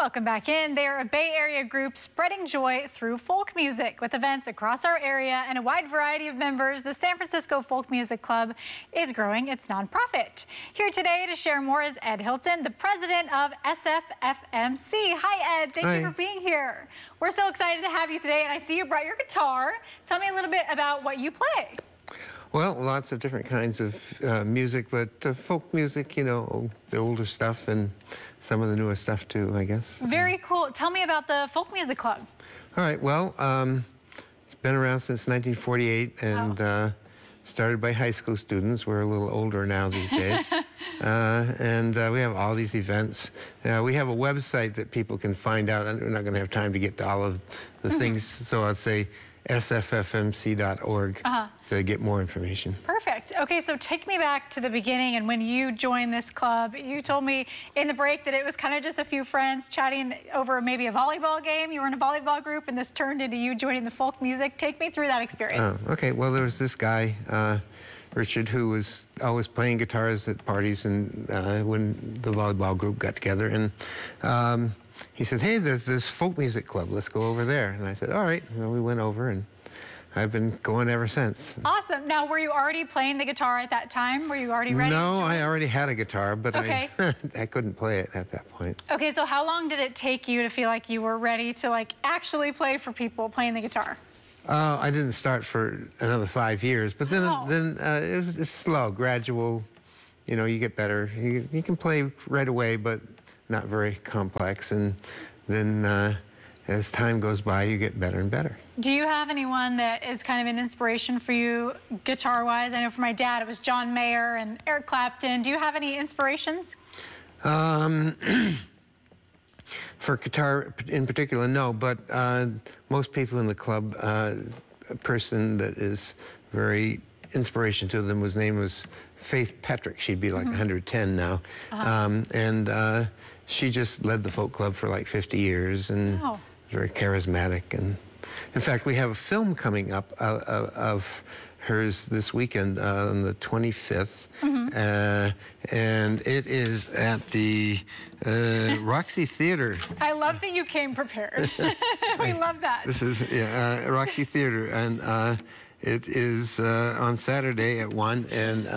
Welcome back in. They're a Bay Area group spreading joy through folk music with events across our area and a wide variety of members. The San Francisco Folk Music Club is growing its nonprofit. Here today to share more is Ed Hilton, the president of SFFMC. Hi, Ed. Thank you for being here. We're so excited to have you today, and I see you brought your guitar. Tell me a little bit about what you play. Well, lots of different kinds of music, but folk music, you know, the older stuff and some of the newer stuff too, I guess. Very cool. Tell me about the Folk Music Club. All right, well, it's been around since 1948 and started by high school students. We're a little older now these days. And we have all these events. We have a website that people can find out. We're not going to have time to get to all of the things, so I'd say sffmc.org to get more information. Perfect. Okay, so take me back to the beginning and when you joined this club. You told me in the break that it was kind of just a few friends chatting over maybe a volleyball game. You were in a volleyball group and this turned into you joining the folk music. Take me through that experience. Oh, okay, well, there was this guy, Richard, who was always playing guitars at parties and when the volleyball group got together. And he said, hey, there's this folk music club. Let's go over there. And I said, all right. Well, we went over, and I've been going ever since. Awesome. Now, were you already playing the guitar at that time? Were you already ready? No, I already had a guitar, but I couldn't play it at that point. Okay, so how long did it take you to feel like you were ready to actually play for people playing the guitar? I didn't start for another 5 years, but then it's slow, gradual. You know, you get better. You can play right away, but not very complex, and then as time goes by, you get better and better. Do you have anyone that is kind of an inspiration for you guitar-wise? I know for my dad, it was John Mayer and Eric Clapton. Do you have any inspirations? For guitar in particular, no, but most people in the club, a person that is very inspiration to them, his name was Faith Petrick. She'd be like 110 now. And she just led the folk club for like 50 years and very charismatic. And in fact, we have a film coming up of hers this weekend on the 25th. And it is at the Roxy Theater. I love that you came prepared. We love that. This is Roxy Theater, and it is on Saturday at 1, and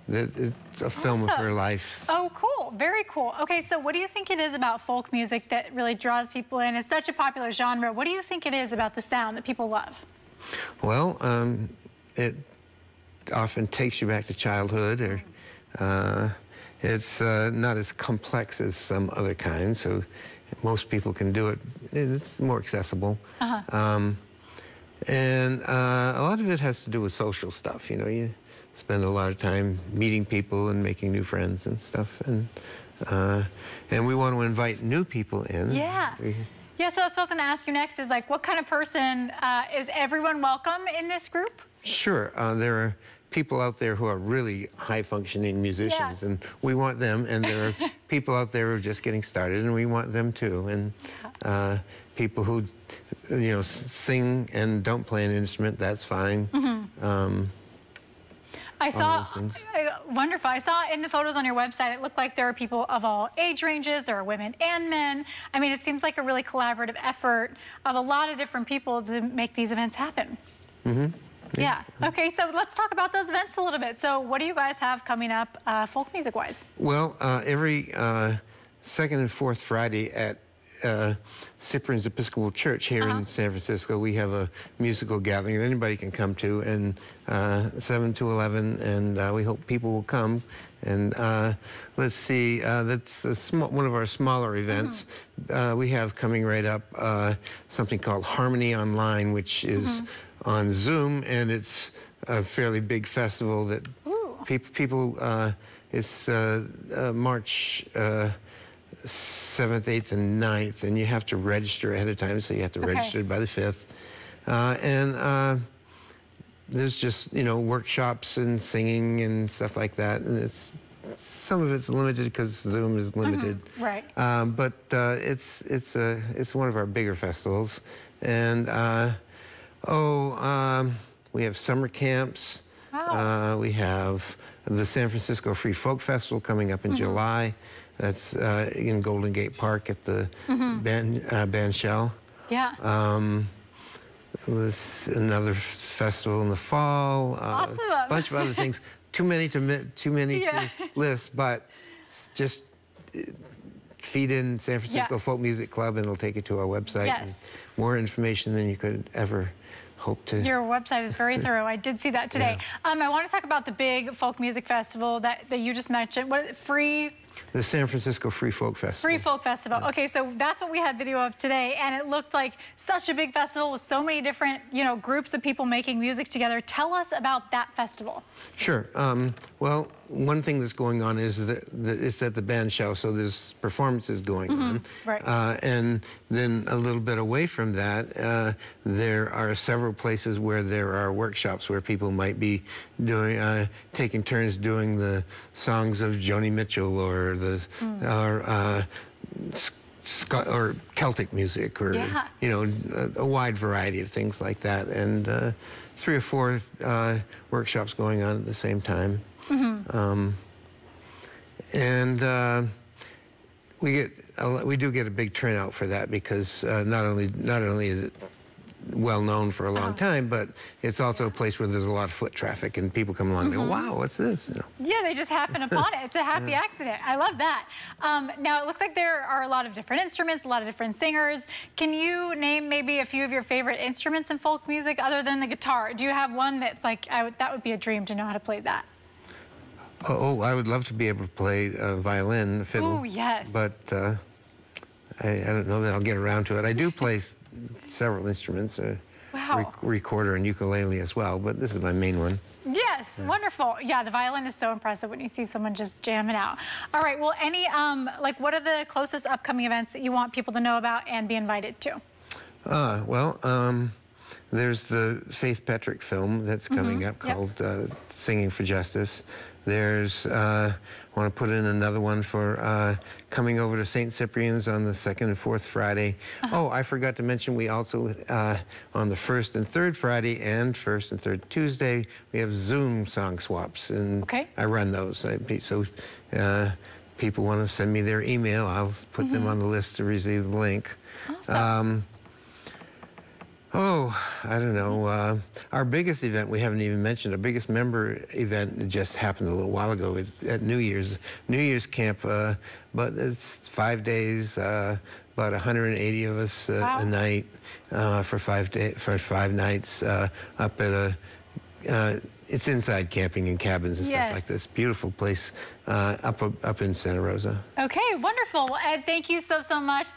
it's a film of her life. Oh, cool. Very cool. Okay, so what do you think it is about folk music that really draws people in? It's such a popular genre. What do you think it is about the sound that people love? Well, it often takes you back to childhood, or it's not as complex as some other kinds, so most people can do it. It's more accessible. And a lot of it has to do with social stuff. You know, you spend a lot of time meeting people and making new friends and stuff. And we want to invite new people in. Yeah. Yeah, so I was supposed to ask you next is, like, what kind of person, is everyone welcome in this group? Sure. There are people out there who are really high-functioning musicians, and we want them. And there are people out there who are just getting started, and we want them too. And people who, you know, sing and don't play an instrument, that's fine. I saw, wonderful. I saw in the photos on your website, it looked like there are people of all age ranges. There are women and men. I mean, it seems like a really collaborative effort of a lot of different people to make these events happen. Yeah. Okay, so let's talk about those events a little bit. So what do you guys have coming up folk music-wise? Well, every second and fourth Friday at Cyprian's Episcopal Church here in San Francisco, we have a musical gathering that anybody can come to, and 7 to 11, and we hope people will come. And let's see, that's one of our smaller events. We have coming right up something called Harmony Online, which is on Zoom, and it's a fairly big festival that people it's March 7th, 8th, and 9th, and you have to register ahead of time, so you have to register by the 5th. And there's just, you know, workshops and singing and stuff like that, and some of it's limited because Zoom is limited. But it's one of our bigger festivals, and we have summer camps. Wow. We have the San Francisco Free Folk Festival coming up in July. That's in Golden Gate Park at the band shell. Yeah. There's another festival in the fall. Lots of them. A bunch of other things. Too many to list, but just feed in San Francisco Folk Music Club and it'll take you to our website. Yes. And more information than you could ever hope to. Your website is very thorough. I did see that today. Yeah. I want to talk about the big folk music festival that you just mentioned. What, free? The San Francisco Free Folk Festival. Free Folk Festival. Okay, so that's what we had video of today, and it looked like such a big festival with so many different, groups of people making music together. Tell us about that festival. Sure. Well, one thing that's going on is that it's at the band shell, so there's performances going on. Right. And then a little bit away from that, there are several places where there are workshops where people might be doing, taking turns doing the songs of Joni Mitchell or or Celtic music, or a wide variety of things like that, and 3 or 4 workshops going on at the same time. We do get a big turnout for that because not only is it well known for a long time, but it's also a place where there's a lot of foot traffic and people come along and go, wow, what's this? Yeah, they just happen upon it. It's a happy accident. I love that. Now, it looks like there are a lot of different instruments, a lot of different singers. Can you name maybe a few of your favorite instruments in folk music other than the guitar? Do you have one that's like, that would be a dream to know how to play that? Oh, I would love to be able to play violin, fiddle. Oh, yes. But I don't know that I'll get around to it. I do play several instruments, recorder and ukulele as well, but this is my main one. Yes, wonderful. Yeah, the violin is so impressive when you see someone just jamming out. All right, well, what are the closest upcoming events that you want people to know about and be invited to? There's the Faith Petrick film that's coming up called Singing for Justice. There's, I want to put in another one for coming over to St. Cyprian's on the 2nd and 4th Friday. Oh, I forgot to mention we also, on the 1st and 3rd Friday and 1st and 3rd Tuesday, we have Zoom song swaps. And I run those. So people want to send me their email, I'll put them on the list to receive the link. Awesome. I don't know. Our biggest event we haven't even mentioned. Our biggest member event just happened a little while ago at New Year's camp. But it's 5 days, about 180 of us a night for 5 nights up at it's inside camping in cabins and stuff like this. Beautiful place up in Santa Rosa. Okay, wonderful. Well, Ed, thank you so much.